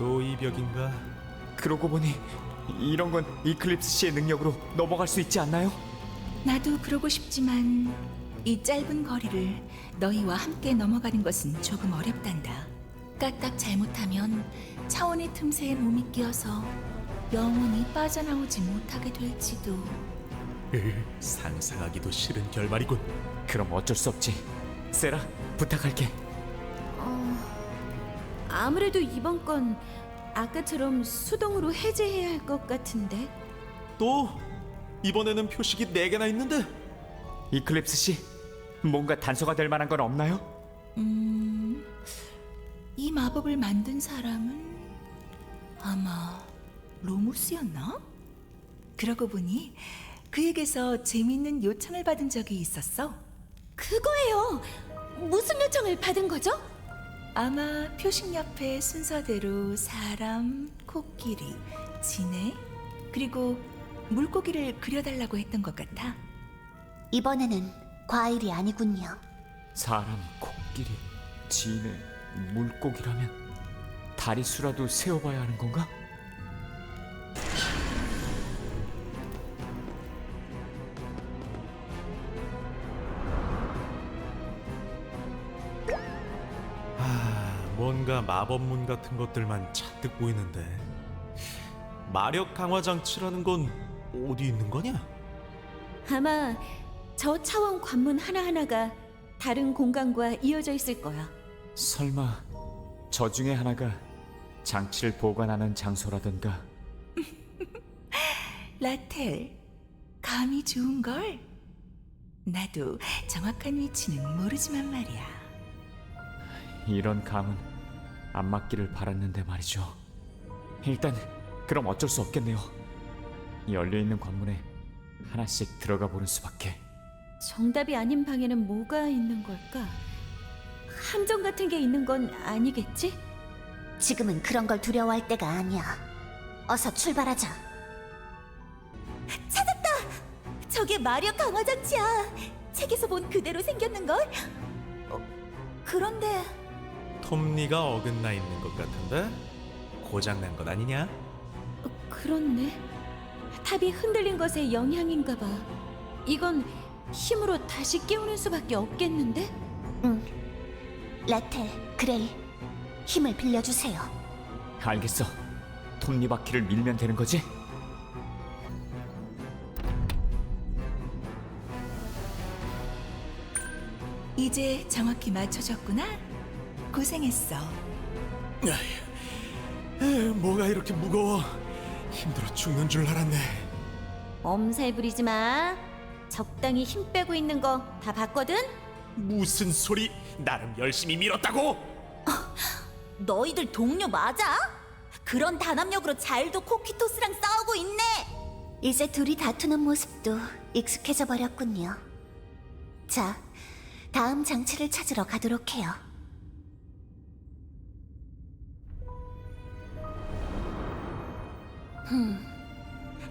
또 이벽인가? 그러고 보니 이런 건 이클립스 씨의 능력으로 넘어갈 수 있지 않나요? 나도 그러고 싶지만 이 짧은 거리를 너희와 함께 넘어가는 것은 조금 어렵단다. 까딱 잘못하면 차원의 틈새에 몸이 끼어서 영원히 빠져나오지 못하게 될지도. 상상하기도 싫은 결말이군. 그럼 어쩔 수 없지. 세라, 부탁할게. 아무래도 이번 건 아까처럼 수동으로 해제해야 할 것 같은데. 또? 이번에는 표식이 4개나 있는데? 이클립스 씨, 뭔가 단서가 될 만한 건 없나요? 이 마법을 만든 사람은 아마 로무스였나? 그러고 보니 그에게서 재미있는 요청을 받은 적이 있었어. 그거예요. 무슨 요청을 받은 거죠? 아마 표식 옆에 순서대로 사람, 코끼리, 지네, 그리고 물고기를 그려달라고 했던 것 같아. 이번에는 과일이 아니군요. 사람, 코끼리, 지네, 물고기라면 다리수라도 세어봐야 하는 건가? 뭔가 마법문 같은 것들만 잔뜩 보이는데 마력 강화 장치라는 건 어디 있는 거냐? 아마 저 차원 관문 하나하나가 다른 공간과 이어져 있을 거야. 설마 저 중에 하나가 장치를 보관하는 장소라던가. 라텔, 감이 좋은걸? 나도 정확한 위치는 모르지만 말이야. 이런 감은 안 맞기를 바랐는데 말이죠. 일단 그럼 어쩔 수 없겠네요. 열려있는 관문에 하나씩 들어가 보는 수밖에. 정답이 아닌 방에는 뭐가 있는 걸까? 함정 같은 게 있는 건 아니겠지? 지금은 그런 걸 두려워할 때가 아니야. 어서 출발하자. 저게 마력 강화 장치야. 책에서 본 그대로 생겼는걸? 그런데 톱니가 어긋나 있는 것 같은데? 고장난 것 아니냐? 그렇네. 탑이 흔들린 것의 영향인가 봐. 이건 힘으로 다시 깨우는 수밖에 없겠는데? 응. 라텔, 그레이, 힘을 빌려주세요. 알겠어. 톱니바퀴를 밀면 되는 거지? 이제 정확히 맞춰졌구나? 고생했어. 뭐가 이렇게 무거워? 힘들어 죽는 줄 알았네. 엄살 부리지 마. 적당히 힘 빼고 있는 거 다 봤거든? 무슨 소리? 나름 열심히 밀었다고! 너희들 동료 맞아? 그런 단합력으로 잘도 코키토스랑 싸우고 있네. 이제 둘이 다투는 모습도 익숙해져 버렸군요. 자, 다음 장치를 찾으러 가도록 해요.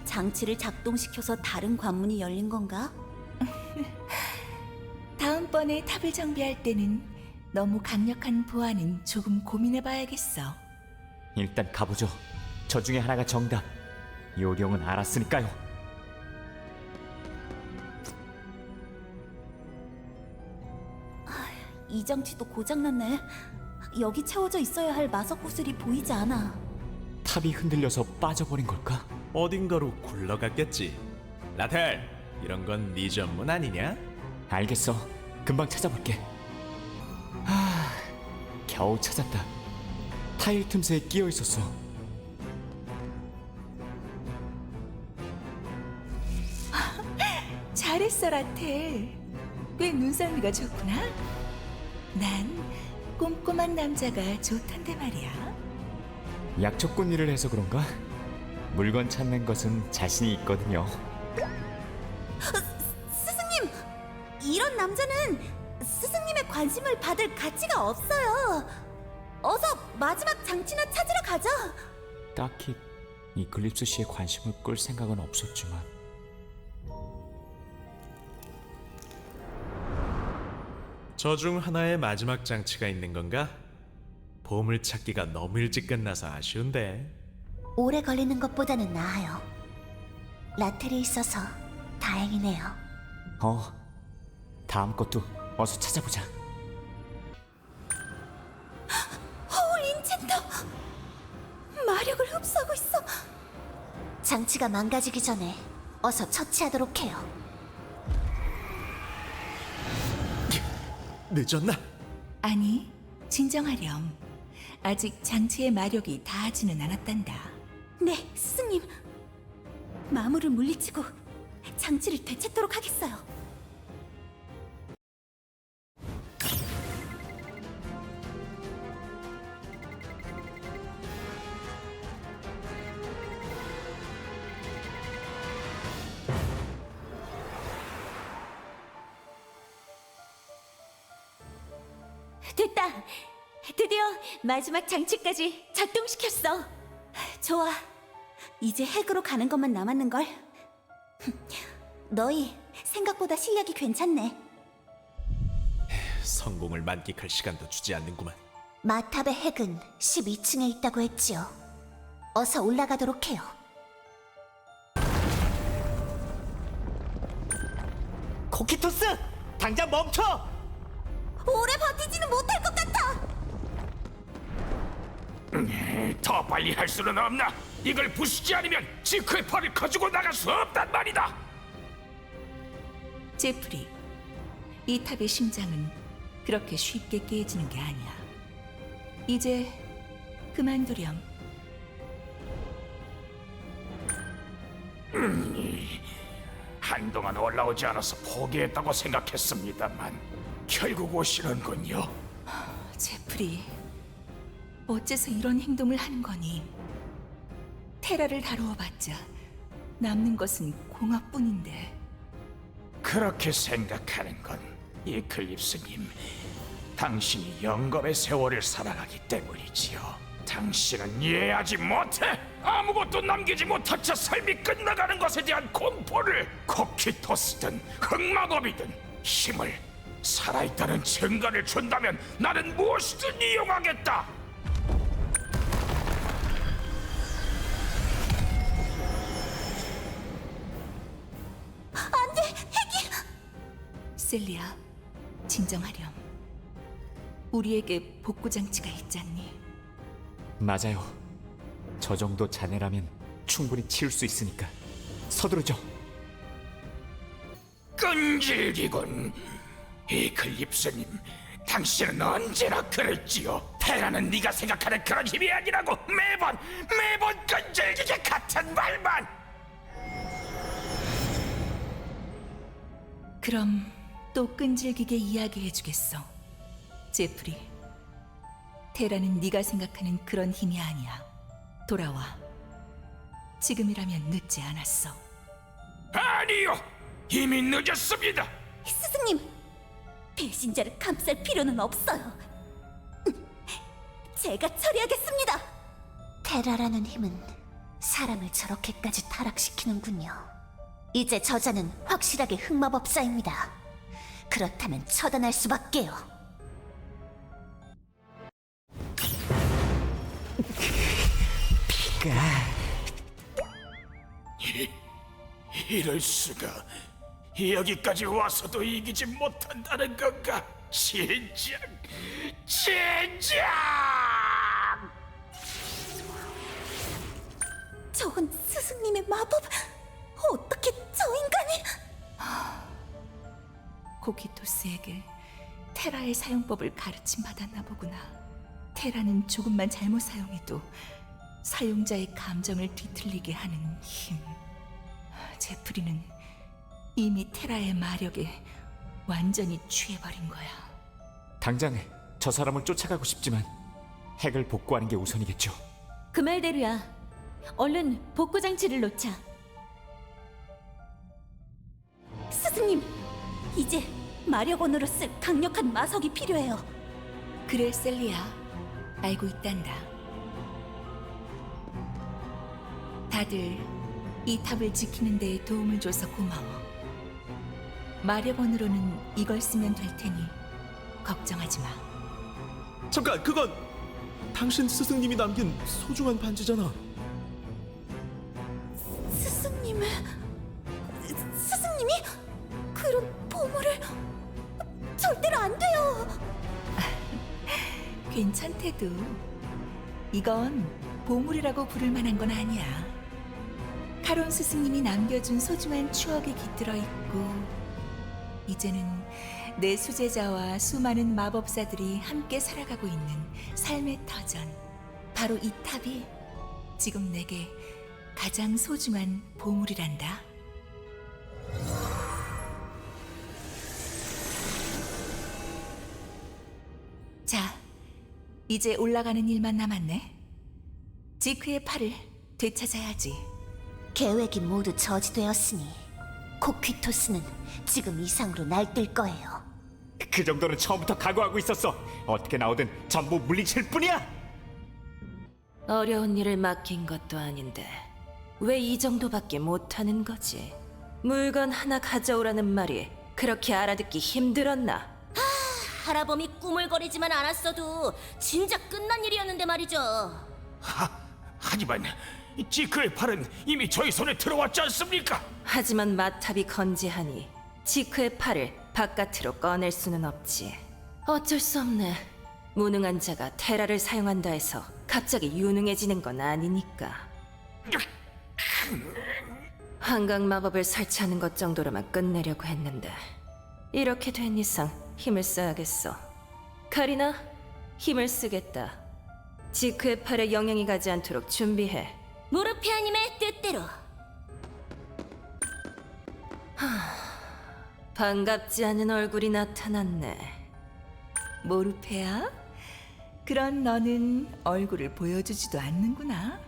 장치를 작동시켜서 다른 관문이 열린 건가? 다음번에 탑을 정비할 때는 너무 강력한 보안은 조금 고민해봐야겠어. 일단 가보죠. 저 중에 하나가 정답. 요령은 알았으니까요. 이 장치도 고장났네. 여기 채워져 있어야 할 마석 구슬이 보이지 않아. 탑이 흔들려서 빠져버린 걸까? 어딘가로 굴러갔겠지. 라텔, 이런 건 네 전문 아니냐? 알겠어. 금방 찾아볼게. 겨우 찾았다. 타일 틈새에 끼어 있었어. 잘했어, 라텔. 꽤 눈썰미가 좋구나. 난 꼼꼼한 남자가 좋단데 말이야. 약초꾼 일을 해서 그런가? 물건 찾는 것은 자신이 있거든요. 스승님! 이런 남자는 스승님의 관심을 받을 가치가 없어요. 어서 마지막 장치나 찾으러 가죠. 딱히 이클립스 씨의 관심을 끌 생각은 없었지만. 저 중 하나의 마지막 장치가 있는 건가? 보물 찾기가 너무 일찍 끝나서 아쉬운데. 오래 걸리는 것보다는 나아요. 라텔이 있어서 다행이네요. 다음 것도 어서 찾아보자. 인챈더! 마력을 흡수하고 있어. 장치가 망가지기 전에 어서 처치하도록 해요. 늦었나? 아니, 진정하렴. 아직 장치의 마력이 닿지는 않았단다. 네, 스승님. 마물을 물리치고 장치를 되찾도록 하겠어요. 됐다. 드디어 마지막 장치까지 작동시켰어. 좋아. 이제 핵으로 가는 것만 남았는걸. 너희 생각보다 실력이 괜찮네. 성공을 만끽할 시간도 주지 않는구만. 마탑의 핵은 12층에 있다고 했지요. 어서 올라가도록 해요. 코키토스! 당장 멈춰! 오래 버티지는 못할 것 같아. 더 빨리 할 수는 없나? 이걸 부수지 않으면 지크의 팔을 가지고 나갈 수 없단 말이다. 제프리, 이 탑의 심장은 그렇게 쉽게 깨지는 게 아니야. 이제 그만두렴. 한동안 올라오지 않아서 포기했다고 생각했습니다만 결국 오시는군요. 제프리, 어째서 이런 행동을 하는 거니? 테라를 다루어봤자 남는 것은 공합뿐인데. 그렇게 생각하는 건 이클립스님, 당신이 영겁의 세월을 살아가기 때문이지요. 당신은 이해하지 못해. 아무것도 남기지 못한 채 삶이 끝나가는 것에 대한 공포를. 코키토스든 흑마법이든 힘을, 살아있다는 증거를 준다면 나는 무엇이든 이용하겠다. 셀리아, 진정하렴. 우리에게 복구 장치가 있잖니. 맞아요. 저 정도 잔해라면 충분히 치울 수 있으니까 서두르죠. 끈질기군. 이클립스님, 당신은 언제나 그랬지요. 테라는 네가 생각하는 그런 힘이 아니라고. 매번 끈질기게 같은 말만. 그럼 또 끈질기게 이야기해주겠어. 제프리, 테라는 네가 생각하는 그런 힘이 아니야. 돌아와. 지금이라면 늦지 않았어. 아니요, 이미 늦었습니다. 스승님, 배신자를 감쌀 필요는 없어요. 제가 처리하겠습니다. 테라라는 힘은 사람을 저렇게까지 타락시키는군요. 이제 저자는 확실하게 흑마법사입니다. 그렇다면 처단할 수밖에요. 이럴 수가. 여기까지 와서도 이기지 못한다는 건가? 진작. 저건 스승님의 마법. 어떻게 저 인간이? 코키토스에게 테라의 사용법을 가르침 받았나 보구나. 테라는 조금만 잘못 사용해도 사용자의 감정을 뒤틀리게 하는 힘. 제프리는 이미 테라의 마력에 완전히 취해버린 거야. 당장 저 사람을 쫓아가고 싶지만 핵을 복구하는 게 우선이겠죠. 그 말대로야. 얼른 복구 장치를 놓자. 스승님, 이제 마력원으로 쓸 강력한 마석이 필요해요. 그래, 셀리아. 알고 있단다. 다들 이 탑을 지키는 데에 도움을 줘서 고마워. 마력원으로는 이걸 쓰면 될 테니 걱정하지 마. 잠깐, 그건 당신 스승님이 남긴 소중한 반지잖아. 스승님이 그런 보물을 절대로 안 돼요. 괜찮대도 이건 보물이라고 부를 만한 건 아니야. 카론 스승님이 남겨준 소중한 추억이 깃들어 있고 이제는 내 수제자와 수많은 마법사들이 함께 살아가고 있는 삶의 터전. 바로 이 탑이 지금 내게 가장 소중한 보물이란다. 자, 이제 올라가는 일만 남았네. 지크의 팔을 되찾아야지. 계획이 모두 저지되었으니 코퀴토스는 지금 이상으로 날뛸 거예요. 그 정도는 처음부터 각오하고 있었어. 어떻게 나오든 전부 물리칠 뿐이야. 어려운 일을 맡긴 것도 아닌데 왜 이 정도밖에 못하는 거지? 물건 하나 가져오라는 말이 그렇게 알아듣기 힘들었나? 하라범이 꾸물거리지만 않았어도 진작 끝난 일이었는데 말이죠. 하지만 지크의 팔은 이미 저희 손에 들어왔지 않습니까? 하지만 마탑이 건재하니 지크의 팔을 바깥으로 꺼낼 수는 없지. 어쩔 수 없네. 무능한 자가 테라를 사용한다 해서 갑자기 유능해지는 건 아니니까. 환각 마법을 설치하는 것 정도로만 끝내려고 했는데 이렇게 된 이상 힘을 써야겠어. 카리나, 힘을 쓰겠다. 지크의 팔에 영향이 가지 않도록 준비해. 모르페아님의 뜻대로. 반갑지 않은 얼굴이 나타났네. 모르페야? 그런 너는 얼굴을 보여주지도 않는구나.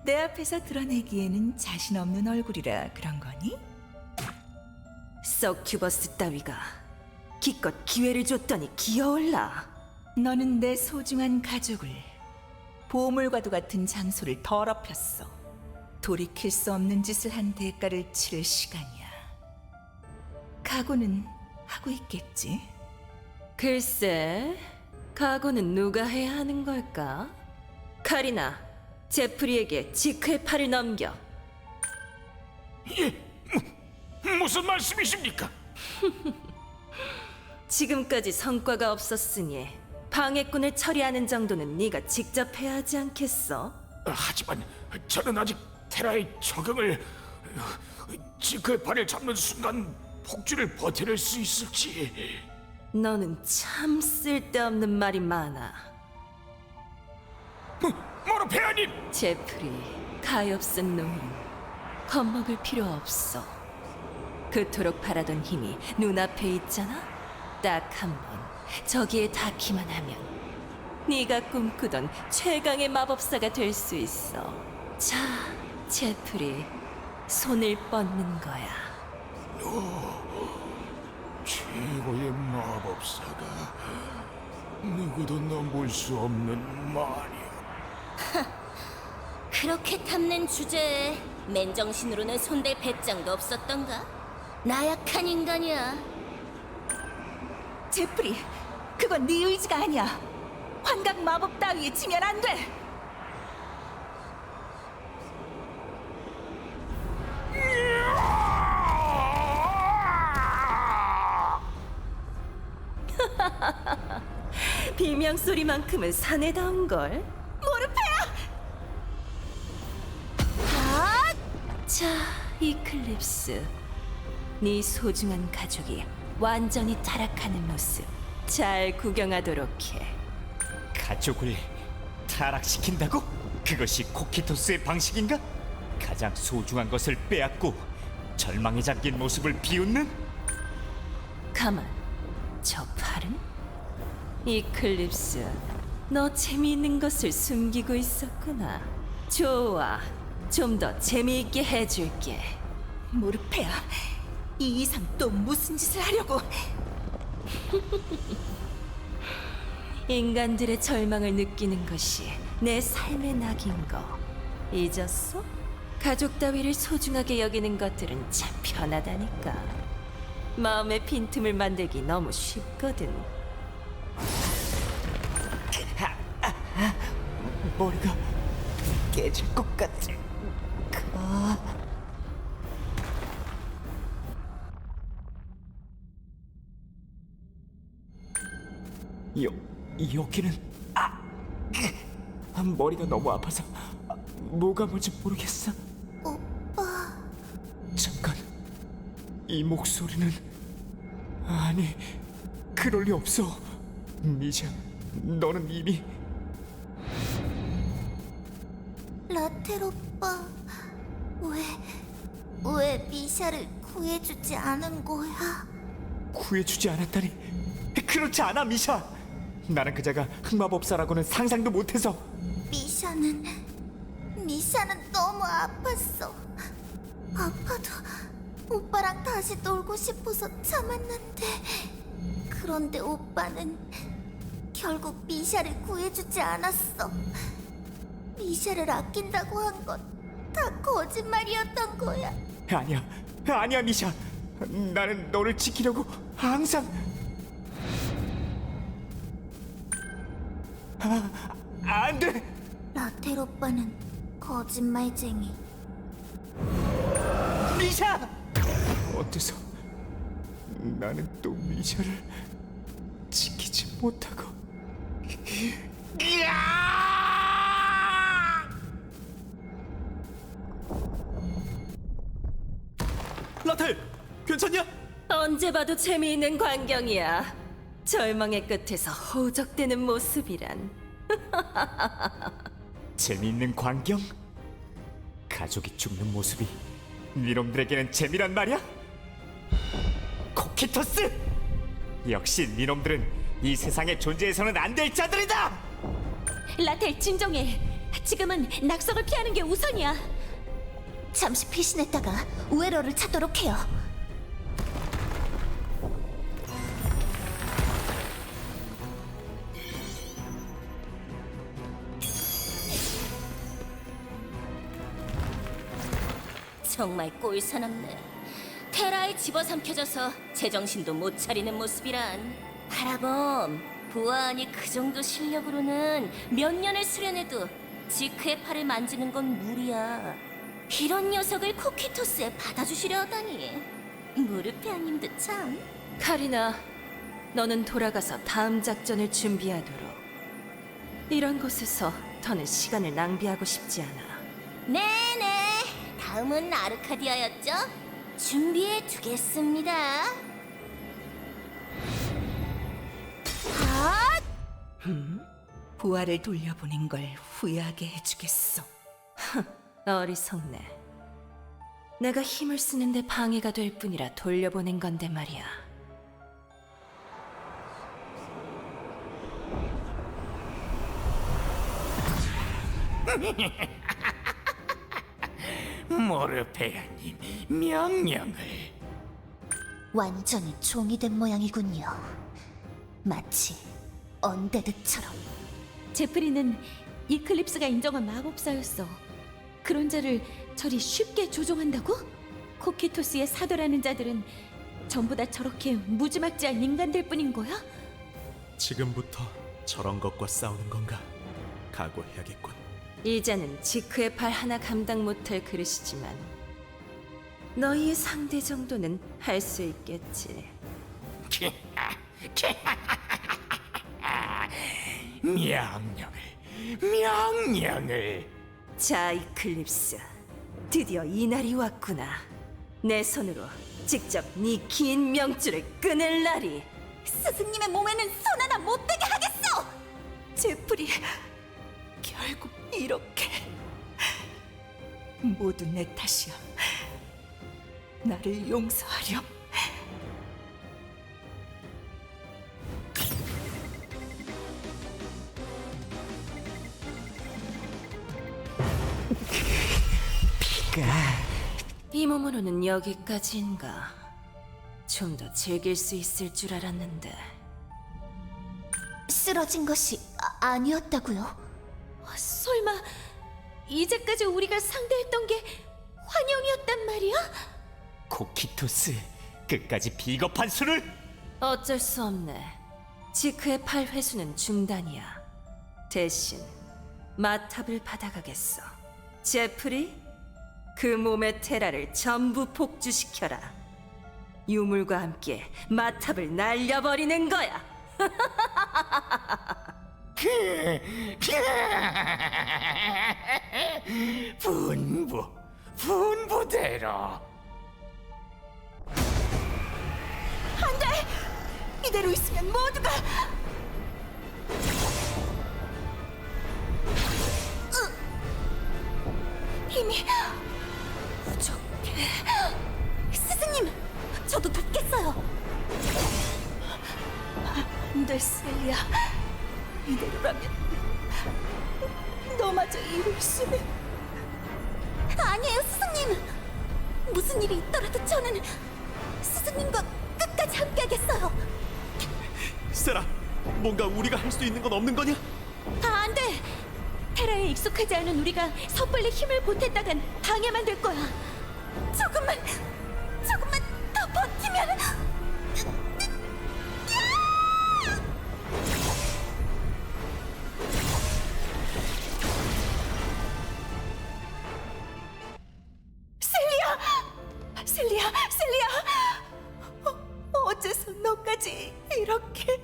내 앞에서 드러내기에는 자신 없는 얼굴이라 그런 거니? 서큐버스 따위가 기껏 기회를 줬더니 기어올라. 너는 내 소중한 가족을 보물과도 같은 장소를 더럽혔어. 돌이킬 수 없는 짓을 한 대가를 치를 시간이야. 각오는 하고 있겠지? 글쎄, 각오는 누가 해야 하는 걸까? 카리나, 제프리에게 지크의 팔을 넘겨. 무슨 말씀이십니까? 지금까지 성과가 없었으니 방해꾼을 처리하는 정도는 네가 직접 해야 하지 않겠어? 하지만 저는 아직 테라의 적응을 지크의 팔을 잡는 순간 폭주를 버텨낼 수 있을지. 너는 참 쓸데없는 말이 많아. 모르페아님! 제프리, 가엾은 노인. 겁먹을 필요 없어. 그토록 바라던 힘이 눈앞에 있잖아? 딱 한 번, 저기에 닿기만 하면 네가 꿈꾸던 최강의 마법사가 될 수 있어. 자, 제프리, 손을 뻗는 거야. 최고의 마법사가 누구도 넘볼 수 없는 말이야. 그렇게 탐낸 주제에 맨정신으로는 손댈 배짱도 없었던가? 나약한 인간이야. 제프리, 그건 네 의지가 아니야. 환각 마법 따위에 지면 안 돼. 비명 소리만큼은 사내다운 걸. 모르페야! 자, 이클립스. 네 소중한 가족이 완전히 타락하는 모습 잘 구경하도록 해. 가족을 타락시킨다고? 그것이 코키토스의 방식인가? 가장 소중한 것을 빼앗고 절망에 잠긴 모습을 비웃는? 가만, 저 팔은? 이클립스, 너 재미있는 것을 숨기고 있었구나. 좋아, 좀 더 재미있게 해줄게. 모르페야, 이 이상 또 무슨 짓을 하려고? 인간들의 절망을 느끼는 것이 내 삶의 낙인 거 잊었어? 가족 따위를 소중하게 여기는 것들은 참 편하다니까. 마음의 빈틈을 만들기 너무 쉽거든. 머리가 깨질 것 같아. 여기는 머리가 너무 아파서 뭐가 뭔지 모르겠어. 오빠, 잠깐, 이 목소리는 아니, 그럴 리 없어. 미샤, 너는 이미 라텔 오빠, 왜 미샤를 구해주지 않은 거야? 구해주지 않았다니. 그렇지 않아, 미샤. 나는 그자가 흑마법사라고는 상상도 못해서. 미샤는 너무 아팠어. 아파도 오빠랑 다시 놀고 싶어서 참았는데, 그런데 오빠는 결국 미샤를 구해주지 않았어. 미샤를 아낀다고 한 건 다 거짓말이었던 거야. 아니야, 미샤. 나는 너를 지키려고 항상. 안 돼. 라텔 오빠는 거짓말쟁이. 미샤! 어째서 나는 또 미샤를 지키지 못하고. 라텔, 괜찮냐? 언제 봐도 재미있는 광경이야. 절망의 끝에서 호적되는 모습이란. 재미있는 광경? 가족이 죽는 모습이 니놈들에게는 재미란 말이야? 코키토스! 역시 니놈들은 이 세상에 존재해서는 안 될 자들이다! 라텔, 진정해. 지금은 낙석을 피하는 게 우선이야. 잠시 피신했다가 우에러를 찾도록 해요. 정말 꼴사납네. 테라에 집어삼켜져서 제정신도 못 차리는 모습이란. 바라범, 보아하니 그 정도 실력으로는 몇 년을 수련해도 지크의 팔을 만지는 건 무리야. 이런 녀석을 코키토스에 받아주시려 하다니. 무르페아님도 참. 카리나, 너는 돌아가서 다음 작전을 준비하도록. 이런 곳에서 더는 시간을 낭비하고 싶지 않아. 네네. 다음은 아르카디아였죠? 준비해 두겠습니다. 부하를 돌려보낸 걸 후회하게 해주겠어. 어리석네. 내가 힘을 쓰는데 방해가 될 뿐이라 돌려보낸 건데 말이야. 모르페아님 명령을. 완전히 종이 된 모양이군요. 마치 언데드처럼. 제프리는 이클립스가 인정한 마법사였어. 그런 자를 저리 쉽게 조종한다고? 코키토스의 사도라는 자들은 전부 다 저렇게 무지막지한 인간들 뿐인 거야? 지금부터 저런 것과 싸우는 건가? 각오해야겠군. 이제는 지크의 팔 하나 감당 못할 그릇이지만 너희의 상대 정도는 할 수 있겠지. 명령을. 자, 이클립스, 드디어 이 날이 왔구나. 내 손으로 직접 네 긴 명줄을 끊을 날이. 스승님의 몸에는 손 하나 못 대게 하겠어! 제프리, 결국 이렇게. 모두 내 탓이야. 나를 용서하렴. 이 몸으로는 여기까지인가. 좀 더 즐길 수 있을 줄 알았는데. 쓰러진 것이 아니었다고요? 설마 이제까지 우리가 상대했던 게 환영이었단 말이야? 코키토스, 끝까지 비겁한 수를! 어쩔 수 없네. 지크의 팔 회수는 중단이야. 대신 마탑을 받아가겠어. 제프리, 그 몸의 테라를 전부 폭주시켜라. 유물과 함께 마탑을 날려버리는 거야. 분부대로. 이대로 있으면 모두가 힘이 부족해. 스승님, 저도 돕겠어요. 안돼, 셀리야. 이대로라면 너마저 이룰 수는. 아니에요, 스승님. 무슨 일이 있더라도 저는 스승님과 끝까지 함께하겠어요. 세라, 뭔가 우리가 할 수 있는 건 없는 거냐? 안 돼! 테라에 익숙하지 않은 우리가 섣불리 힘을 보탰다간 방해만 될 거야. 조금만 더 버티면. 셀리야, 어째서 너까지 이렇게?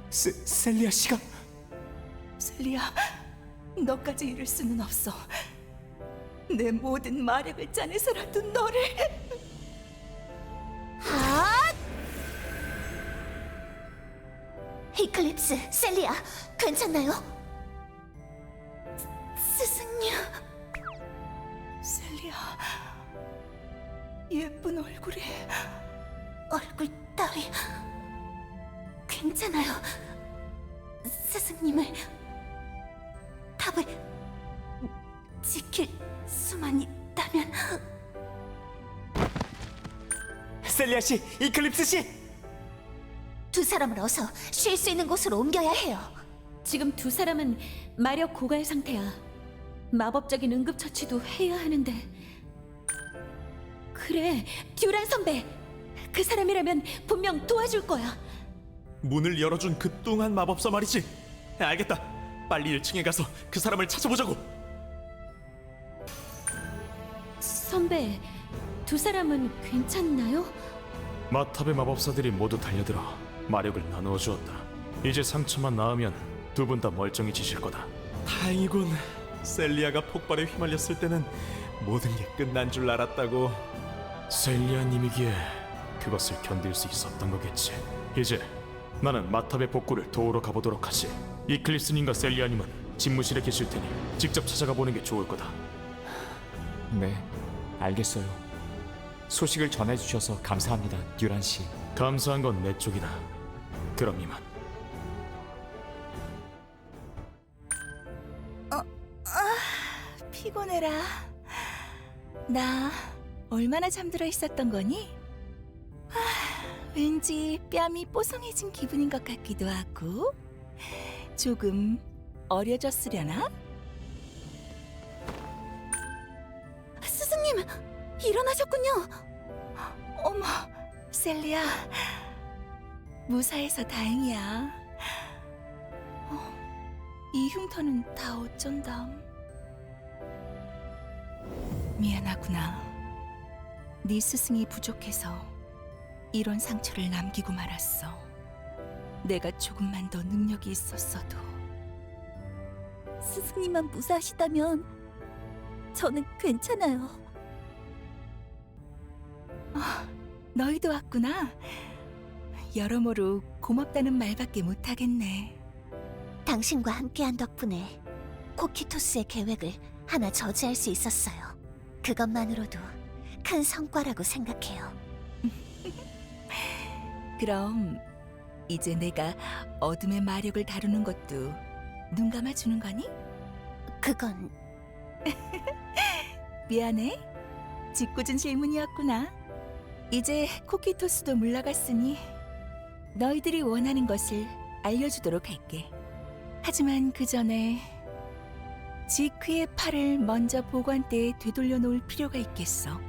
셀리아 씨가 셀리야, 너까지 이럴 수는 없어. 내 모든 마력을 짜내서라도 너를. 이클립스, 셀리아, 괜찮나요? 스승님. 셀리야, 예쁜 얼굴이. 얼굴 따위 괜찮아요. 스승님을 답을 지킬 수만 있다면. 셀리아 씨, 이클립스 씨. 두 사람을 어서 쉴 수 있는 곳으로 옮겨야 해요. 지금 두 사람은 마력 고갈 상태야. 마법적인 응급처치도 해야 하는데. 그래, 듀란 선배. 그 사람이라면 분명 도와줄 거야. 문을 열어준 그 뚱한 마법사 말이지. 알겠다. 빨리 1층에 가서 그 사람을 찾아보자고. 선배, 두 사람은 괜찮나요? 마탑의 마법사들이 모두 달려들어 마력을 나누어 주었다. 이제 상처만 나으면 두 분 다 멀쩡해지실 거다. 다행이군. 셀리아가 폭발에 휘말렸을 때는 모든 게 끝난 줄 알았다고. 셀리아님이기에 그것을 견딜 수 있었던 거겠지. 이제 나는 마탑의 복구를 도우러 가보도록 하지. 이클립스님과 셀리아님은 집무실에 계실 테니 직접 찾아가 보는 게 좋을 거다. 네, 알겠어요. 소식을 전해주셔서 감사합니다, 듀란 씨. 감사한 건 내 쪽이다. 그럼 이만. 피곤해라. 나 얼마나 잠들어 있었던 거니? 왠지 뺨이 뽀송해진 기분인 것 같기도 하고 조금 어려졌으려나? 스승님, 일어나셨군요. 어머, 셀리야. 무사해서 다행이야. 이 흉터는 다 어쩐담. 미안하구나. 네 스승이 부족해서 이런 상처를 남기고 말았어. 내가 조금만 더 능력이 있었어도. 스승님만 무사하시다면 저는 괜찮아요. 너희도 왔구나. 여러모로 고맙다는 말밖에 못하겠네. 당신과 함께한 덕분에 코키토스의 계획을 하나 저지할 수 있었어요. 그것만으로도 큰 성과라고 생각해요. 그럼 이제 내가 어둠의 마력을 다루는 것도 눈 감아주는 거니? 그건 미안해. 짓궂은 질문이었구나. 이제 코키토스도 물러갔으니 너희들이 원하는 것을 알려주도록 할게. 하지만 그 전에 지크의 팔을 먼저 보관대에 되돌려 놓을 필요가 있겠어.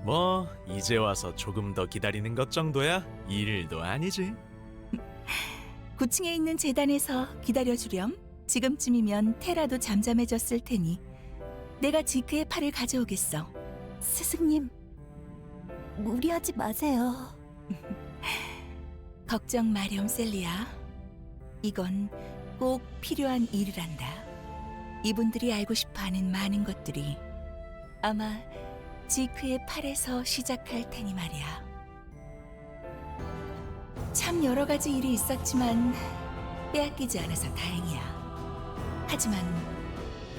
뭐 이제 와서 조금 더 기다리는 것 정도야 일도 아니지. 9층에 있는 재단에서 기다려주렴. 지금쯤이면 테라도 잠잠해졌을 테니 내가 지크의 팔을 가져오겠어. 스승님, 무리하지 마세요. 걱정 마렴, 셀리야. 이건 꼭 필요한 일이란다. 이분들이 알고 싶어하는 많은 것들이 아마 지크의 팔에서 시작할 테니 말이야. 참 여러 가지 일이 있었지만 빼앗기지 않아서 다행이야. 하지만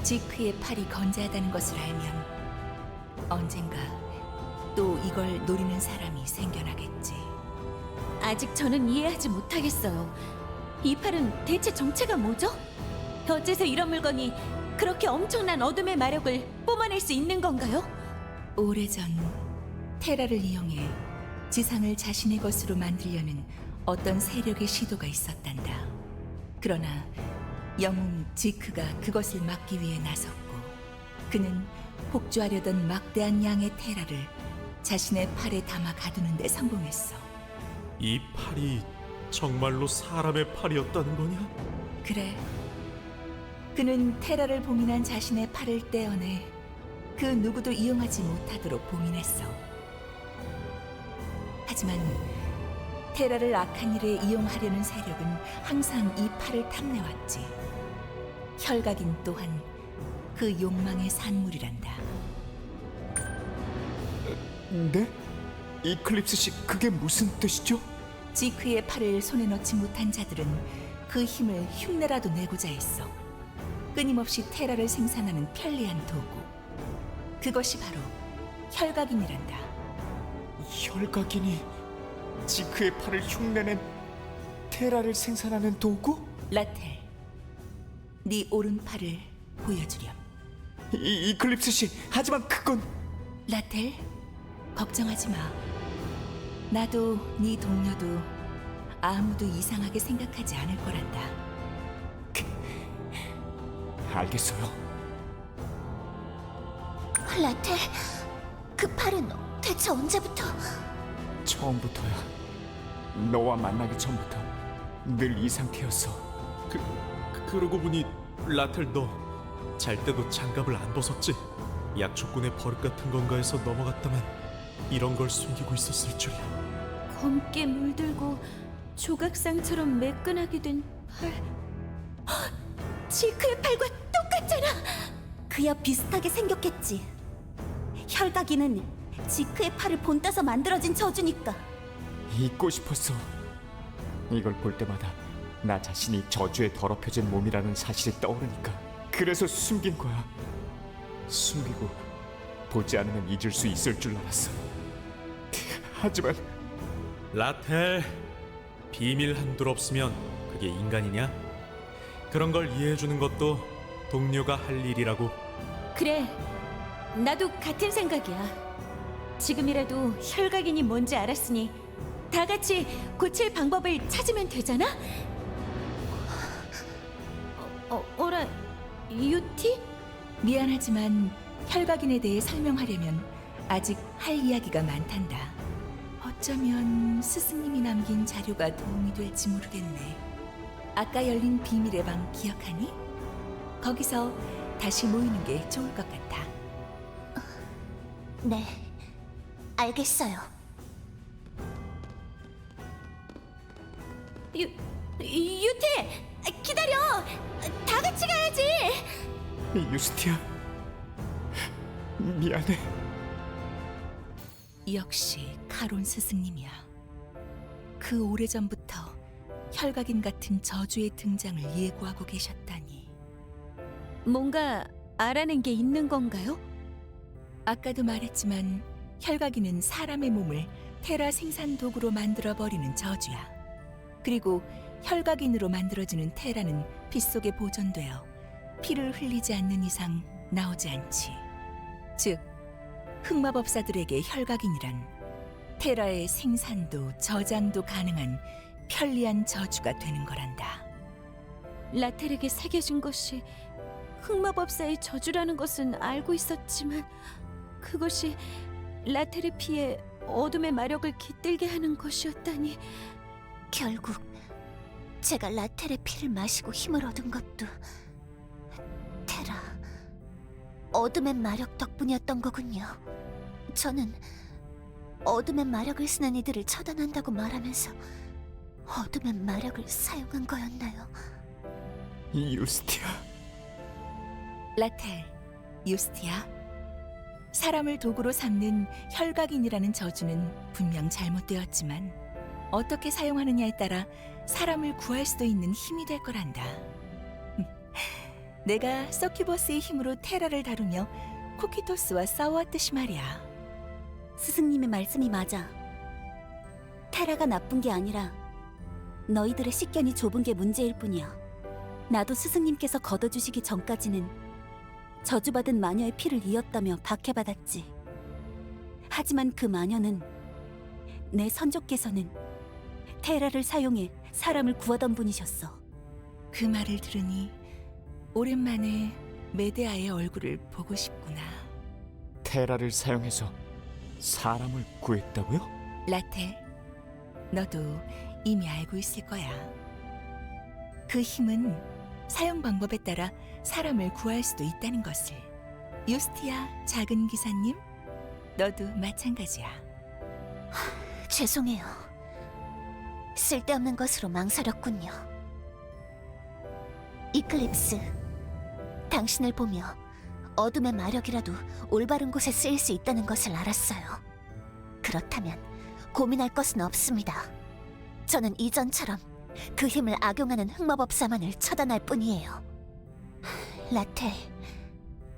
지크의 팔이 건재하다는 것을 알면 언젠가 또 이걸 노리는 사람이 생겨나겠지. 아직 저는 이해하지 못하겠어요. 이 팔은 대체 정체가 뭐죠? 어째서 이런 물건이 그렇게 엄청난 어둠의 마력을 뿜어낼 수 있는 건가요? 오래전 테라를 이용해 지상을 자신의 것으로 만들려는 어떤 세력의 시도가 있었단다. 그러나 영웅 지크가 그것을 막기 위해 나섰고 그는 복주하려던 막대한 양의 테라를 자신의 팔에 담아 가두는 데 성공했어. 이 팔이 정말로 사람의 팔이었다는 거냐? 그래. 그는 테라를 봉인한 자신의 팔을 떼어내 그 누구도 이용하지 못하도록 봉인했어. 하지만 테라를 악한 일에 이용하려는 세력은 항상 이 팔을 탐내왔지. 혈각인 또한 그 욕망의 산물이란다. 네? 이클립스 씨, 그게 무슨 뜻이죠? 지크의 팔을 손에 넣지 못한 자들은 그 힘을 흉내라도 내고자 했어. 끊임없이 테라를 생산하는 편리한 도구. 그것이 바로 혈각인이란다. 혈각인이 지크의 팔을 흉내낸 테라를 생산하는 도구? 라텔, 네 오른팔을 보여주렴. 이클립스 씨, 하지만 그건... 라텔, 걱정하지 마. 나도 네 동료도 아무도 이상하게 생각하지 않을 거란다. 알겠어요. 라텔, 그 팔은 대체 언제부터? 처음부터야. 너와 만나기 전부터 늘 이 상태였어. 그러고 보니 라텔 너 잘 때도 장갑을 안 벗었지? 약초꾼의 버릇 같은 건가에서 넘어갔다면 이런 걸 숨기고 있었을 줄이야. 검게 물들고 조각상처럼 매끈하게 된 팔. 헉! 지크의 팔과 똑같잖아. 그야 비슷하게 생겼겠지. 혈각인은 지크의 팔을 본따서 만들어진 저주니까. 잊고 싶었어. 이걸 볼 때마다 나 자신이 저주에 더럽혀진 몸이라는 사실이 떠오르니까 그래서 숨긴 거야. 숨기고 보지 않으면 잊을 수 있을 줄 알았어. 하지만 라텔, 비밀 한둘 없으면 그게 인간이냐? 그런 걸 이해해주는 것도 동료가 할 일이라고. 그래, 나도 같은 생각이야. 지금이라도 혈각인이 뭔지 알았으니 다 같이 고칠 방법을 찾으면 되잖아? 어라, 유티? 미안하지만 혈각인에 대해 설명하려면 아직 할 이야기가 많단다. 어쩌면 스승님이 남긴 자료가 도움이 될지 모르겠네. 아까 열린 비밀의 방 기억하니? 거기서 다시 모이는 게 좋을 것 같아. 네, 알겠어요. 유티! 기다려! 다 같이 가야지! 유스티아, 미안해. 역시 카론 스승님이야. 그 오래전부터 혈각인 같은 저주의 등장을 예고하고 계셨다니. 뭔가 알아낸 게 있는 건가요? 아까도 말했지만 혈각인은 사람의 몸을 테라 생산 도구로 만들어버리는 저주야. 그리고 혈각인으로 만들어지는 테라는 피 속에 보존되어 피를 흘리지 않는 이상 나오지 않지. 즉, 흑마법사들에게 혈각인이란 테라의 생산도 저장도 가능한 편리한 저주가 되는 거란다. 라텔에게 새겨진 것이 흑마법사의 저주라는 것은 알고 있었지만 그것이 라텔의 피에 어둠의 마력을 깃들게 하는 것이었다니. 결국 제가 라텔의 피를 마시고 힘을 얻은 것도 테라, 어둠의 마력 덕분이었던 거군요. 저는 어둠의 마력을 쓰는 이들을 처단한다고 말하면서 어둠의 마력을 사용한 거였나요? 유스티아. 라텔, 유스티아. 사람을 도구로 삼는 혈각인이라는 저주는 분명 잘못되었지만 어떻게 사용하느냐에 따라 사람을 구할 수도 있는 힘이 될 거란다. 내가 서큐버스의 힘으로 테라를 다루며 코키토스와 싸워왔듯이 말이야. 스승님의 말씀이 맞아. 테라가 나쁜 게 아니라 너희들의 식견이 좁은 게 문제일 뿐이야. 나도 스승님께서 걷어주시기 전까지는 저주받은 마녀의 피를 이었다며 박해받았지. 하지만 그 마녀는 내 선조께서는 테라를 사용해 사람을 구하던 분이셨어. 그 말을 들으니 오랜만에 메데아의 얼굴을 보고 싶구나. 테라를 사용해서 사람을 구했다고요? 라텔, 너도 이미 알고 있을 거야. 그 힘은 사용 방법에 따라 사람을 구할 수도 있다는 것을. 유스티아 작은 기사님, 너도 마찬가지야. 죄송해요. 쓸데없는 것으로 망설였군요. 이클립스, 당신을 보며 어둠의 마력이라도 올바른 곳에 쓰일 수 있다는 것을 알았어요. 그렇다면 고민할 것은 없습니다. 저는 이전처럼 그 힘을 악용하는 흑마법사만을 처단할 뿐이에요. 라텔,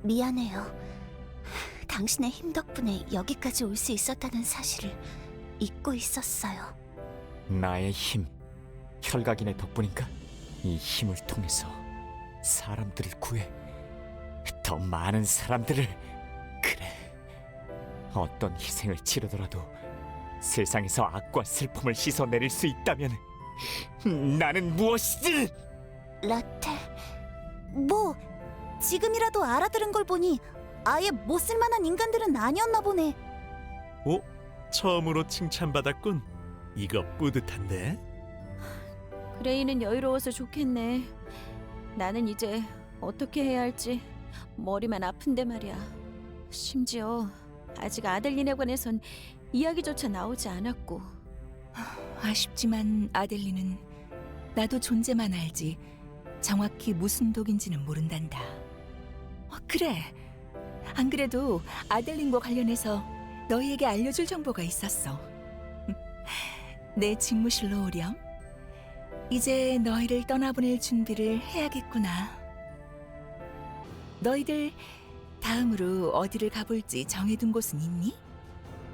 미안해요. 당신의 힘 덕분에 여기까지 올 수 있었다는 사실을 잊고 있었어요. 나의 힘, 혈각인의 덕분인가? 이 힘을 통해서 사람들을 구해 더 많은 사람들을. 그래, 어떤 희생을 치르더라도 세상에서 악과 슬픔을 씻어내릴 수 있다면 나는 무엇이든. 라텔, 뭐 지금이라도 알아들은 걸 보니 아예 못 쓸만한 인간들은 아니었나 보네. 오, 처음으로 칭찬받았군. 이거 뿌듯한데? 그레이는 여유로워서 좋겠네. 나는 이제 어떻게 해야 할지 머리만 아픈데 말이야. 심지어 아직 아델린에 관해선 이야기조차 나오지 않았고. 아쉽지만 아델린은 나도 존재만 알지 정확히 무슨 독인지는 모른단다. 그래, 안 그래도 아델린과 관련해서 너희에게 알려줄 정보가 있었어. 내 집무실로 오렴. 이제 너희를 떠나보낼 준비를 해야겠구나. 너희들 다음으로 어디를 가볼지 정해둔 곳은 있니?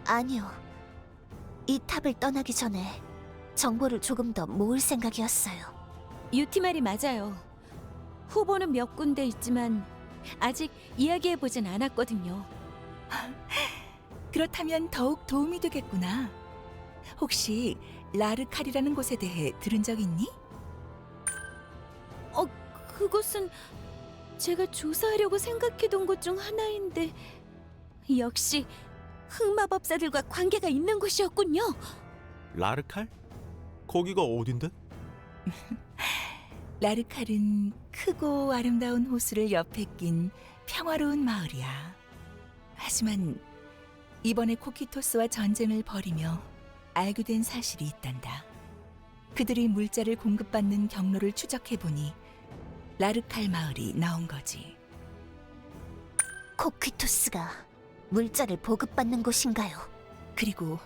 아니요. 이 탑을 떠나기 전에 정보를 조금 더 모을 생각이었어요. 유티 말이 맞아요. 후보는 몇 군데 있지만 아직 이야기해보진 않았거든요. 그렇다면 더욱 도움이 되겠구나. 혹시 라르칼이라는 곳에 대해 들은 적 있니? 그곳은 제가 조사하려고 생각해둔 곳 중 하나인데 역시 흑마법사들과 관계가 있는 곳이었군요. 라르칼? 거기가 어딘데? 라르칼은 크고 아름다운 호수를 옆에 낀 평화로운 마을이야. 하지만 이번에 코키토스와 전쟁을 벌이며 알게 된 사실이 있단다. 그들이 물자를 공급받는 경로를 추적해보니 라르칼 마을이 나온 거지. 코퀴토스가 물자를 보급받는 곳인가요? 그리고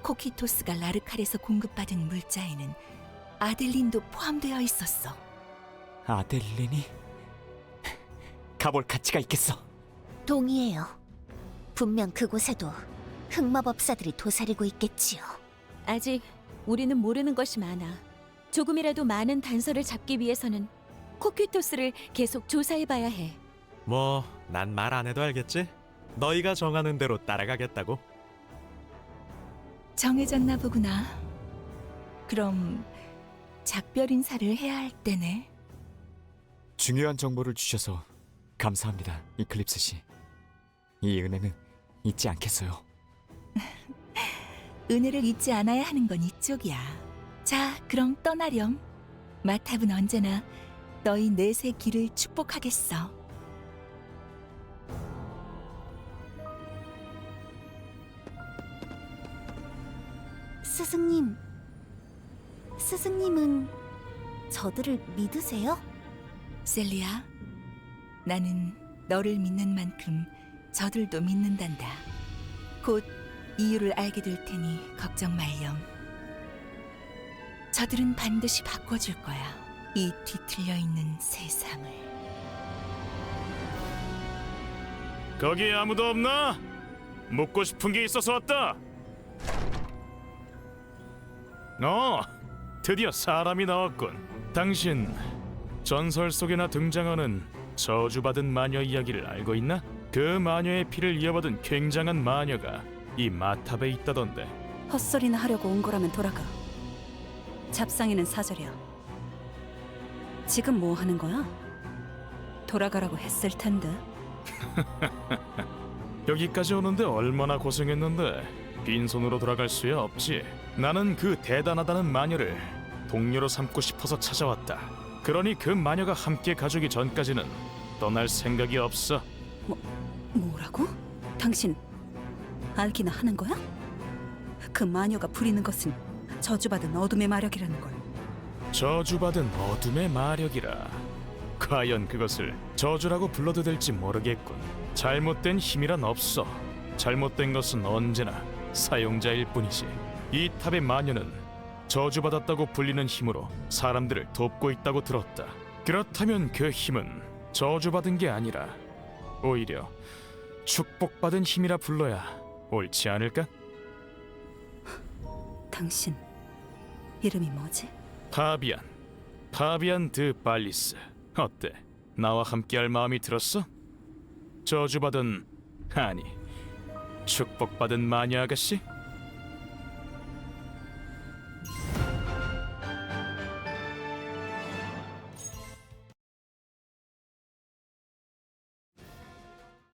코키토스가 라르칼에서 공급받은 물자에는 아델린도 포함되어 있었어. 아델린이? 가볼 가치가 있겠어. 동의해요. 분명 그곳에도 흑마법사들이 도사리고 있겠지요. 아직 우리는 모르는 것이 많아. 조금이라도 많은 단서를 잡기 위해서는 코퀴토스를 계속 조사해봐야 해. 뭐, 난 말 안 해도 알겠지? 너희가 정하는 대로 따라가겠다고. 정해졌나 보구나. 그럼 작별 인사를 해야 할 때네. 중요한 정보를 주셔서 감사합니다, 이클립스 씨. 이 은혜는 잊지 않겠어요. 은혜를 잊지 않아야 하는 건 이쪽이야. 자, 그럼 떠나렴. 마탑은 언제나 너희 넷의 길을 축복하겠어. 스승님은 저들을 믿으세요? 셀리야, 나는 너를 믿는 만큼 저들도 믿는단다. 곧 이유를 알게 될 테니 걱정 말렴. 저들은 반드시 바꿔줄 거야. 이 뒤틀려 있는 세상을. 거기 아무도 없나? 묻고 싶은 게 있어서 왔다. 드디어 사람이 나왔군. 당신 전설 속에나 등장하는 저주받은 마녀 이야기를 알고 있나? 그 마녀의 피를 이어받은 굉장한 마녀가 이 마탑에 있다던데. 헛소리나 하려고 온 거라면 돌아가. 잡상이는 사절이야. 지금 뭐 하는 거야? 돌아가라고 했을 텐데. 여기까지 오는데 얼마나 고생했는데 빈손으로 돌아갈 수야 없지. 나는 그 대단하다는 마녀를 동료로 삼고 싶어서 찾아왔다. 그러니 그 마녀가 함께 가주기 전까지는 떠날 생각이 없어. 뭐라고? 당신 알기나 하는 거야? 그 마녀가 부리는 것은 저주받은 어둠의 마력이라는 걸. 저주받은 어둠의 마력이라. 과연 그것을 저주라고 불러도 될지 모르겠군. 잘못된 힘이란 없어. 잘못된 것은 언제나 사용자일 뿐이지. 이 탑의 마녀는 저주받았다고 불리는 힘으로 사람들을 돕고 있다고 들었다. 그렇다면 그 힘은 저주받은 게 아니라 오히려 축복받은 힘이라 불러야 옳지 않을까? 당신 이름이 뭐지? 파비안 드 발리스. 어때? 나와 함께할 마음이 들었어? 저주받은, 아니 축복받은 마녀 아가씨?